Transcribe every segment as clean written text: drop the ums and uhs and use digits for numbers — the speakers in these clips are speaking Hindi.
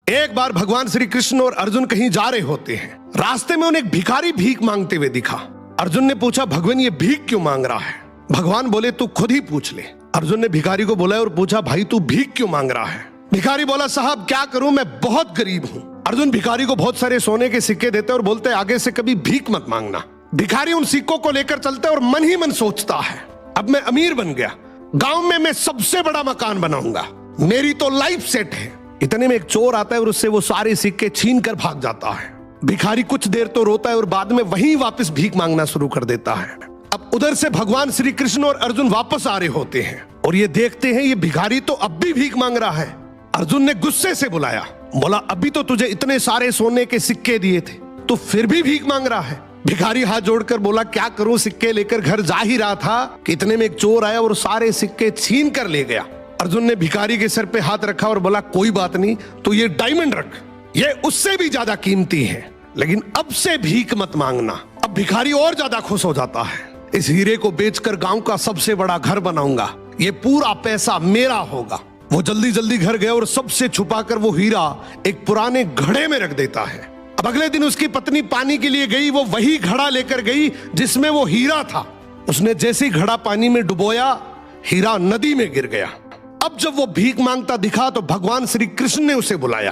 एक बार भगवान श्री कृष्ण और अर्जुन कहीं जा रहे होते हैं। रास्ते में उन्हें एक भिखारी भीख मांगते हुए दिखा। अर्जुन ने पूछा, भगवान ये भीख क्यों मांग रहा है? भगवान बोले, तू खुद ही पूछ ले। अर्जुन ने भिखारी को बोला और पूछा, भाई तू भीख क्यों मांग रहा है? भिखारी बोला, साहब क्या करूं, मैं बहुत गरीब हूं। अर्जुन भिखारी को बहुत सारे सोने के सिक्के देते और बोलते, आगे से कभी भीख मत मांगना। भिखारी उन सिक्कों को लेकर चलता है और मन ही मन सोचता है, अब मैं अमीर बन गया, गांव में मैं सबसे बड़ा मकान बनाऊंगा, मेरी तो लाइफ सेट है। इतने में एक चोर आता है और उससे वो सारे सिक्के छीन कर भाग जाता है। भिखारी कुछ देर तो रोता है और बाद में वहीं वापस भीख मांगना शुरू कर देता है। अब उधर से भगवान श्री कृष्ण और अर्जुन वापस आ रहे होते हैं और ये देखते हैं ये भिखारी तो अब भी भीख मांग रहा है। अर्जुन ने गुस्से से बुलाया, बोला, अभी तो तुझे इतने सारे सोने के सिक्के दिए थे, तो फिर भी भीख मांग रहा है। भिखारी हाथ जोड़कर बोला, क्या करूं, सिक्के लेकर घर जा ही रहा था कि इतने में एक चोर आया और सारे सिक्के छीन कर ले गया। अर्जुन ने भिखारी के सर पे हाथ रखा और बोला, कोई बात नहीं, तो ये डायमंड रख, ये उससे भी ज्यादा कीमती है, लेकिन अब से भीख मत मांगना। अब भिखारी और ज्यादा खुश हो जाता है, इस हीरे को बेचकर गांव का सबसे बड़ा घर बनाऊंगा, ये पूरा पैसा मेरा होगा। वो जल्दी जल्दी घर गया और सबसे छुपाकर वो हीरा एक पुराने घड़े में रख देता है। अब अगले दिन उसकी पत्नी पानी के लिए गई, वो वही घड़ा लेकर गई जिसमें वो हीरा था। उसने जैसे ही घड़ा पानी में डुबोया, हीरा नदी में गिर गया। अब जब वो भीख मांगता दिखा तो भगवान श्री कृष्ण ने उसे बुलाया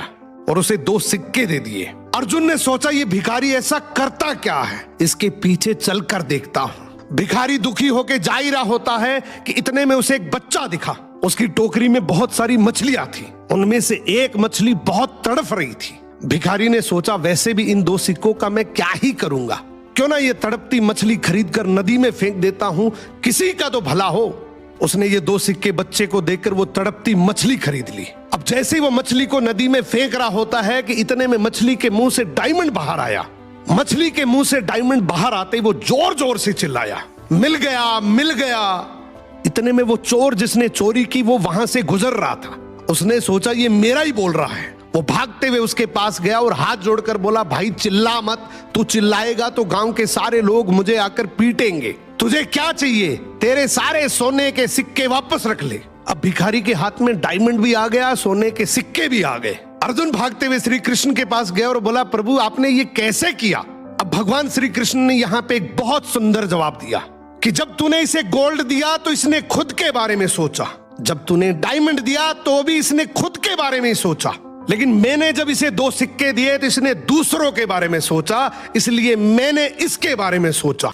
और उसे 2 सिक्के दे दिए। अर्जुन ने सोचा, ये भिखारी ऐसा करता क्या है, इसके पीछे चलकर देखता हूं। भिखारी दुखी होकर जा ही रहा होता है कि इतने में उसे एक बच्चा दिखा। उसकी टोकरी में बहुत सारी मछलियां थी, उनमें से एक मछली बहुत तड़फ रही थी। भिखारी ने सोचा, वैसे भी इन 2 सिक्कों का मैं क्या ही करूंगा, क्यों ना ये तड़पती मछली खरीद कर नदी में फेंक देता हूं, किसी का तो भला हो। उसने ये 2 सिक्के बच्चे को देकर वो तड़पती मछली खरीद ली। अब जैसे ही वो मछली को नदी में फेंक रहा होता है कि इतने में मछली के मुंह से डायमंड बाहर आया। मछली के मुंह से डायमंड बाहर आते ही वो जोर जोर से चिल्लाया, मिल गया, मिल गया। इतने में वो चोर जिसने चोरी की वो वहां से गुजर रहा था। उसने सोचा, ये मेरा ही बोल रहा है। वो भागते हुए उसके पास गया और हाथ जोड़कर बोला, भाई चिल्ला मत, तू चिल्लाएगा तो गांव के सारे लोग मुझे आकर पीटेंगे। तुझे क्या चाहिए? तेरे सारे सोने के सिक्के वापस रख ले। अब भिखारी के हाथ में डायमंड भी आ गया, सोने के सिक्के भी आ गए। अर्जुन भागते हुए श्री कृष्ण के पास गया और बोला, प्रभु आपने ये कैसे किया? अब भगवान श्री कृष्ण ने यहाँ पे एक बहुत सुंदर जवाब दिया कि जब तूने इसे गोल्ड दिया तो इसने खुद के बारे में सोचा, जब तूने डायमंड दिया तो भी इसने खुद के बारे में सोचा, लेकिन मैंने जब इसे 2 सिक्के दिए तो इसने दूसरों के बारे में सोचा, इसलिए मैंने इसके बारे में सोचा।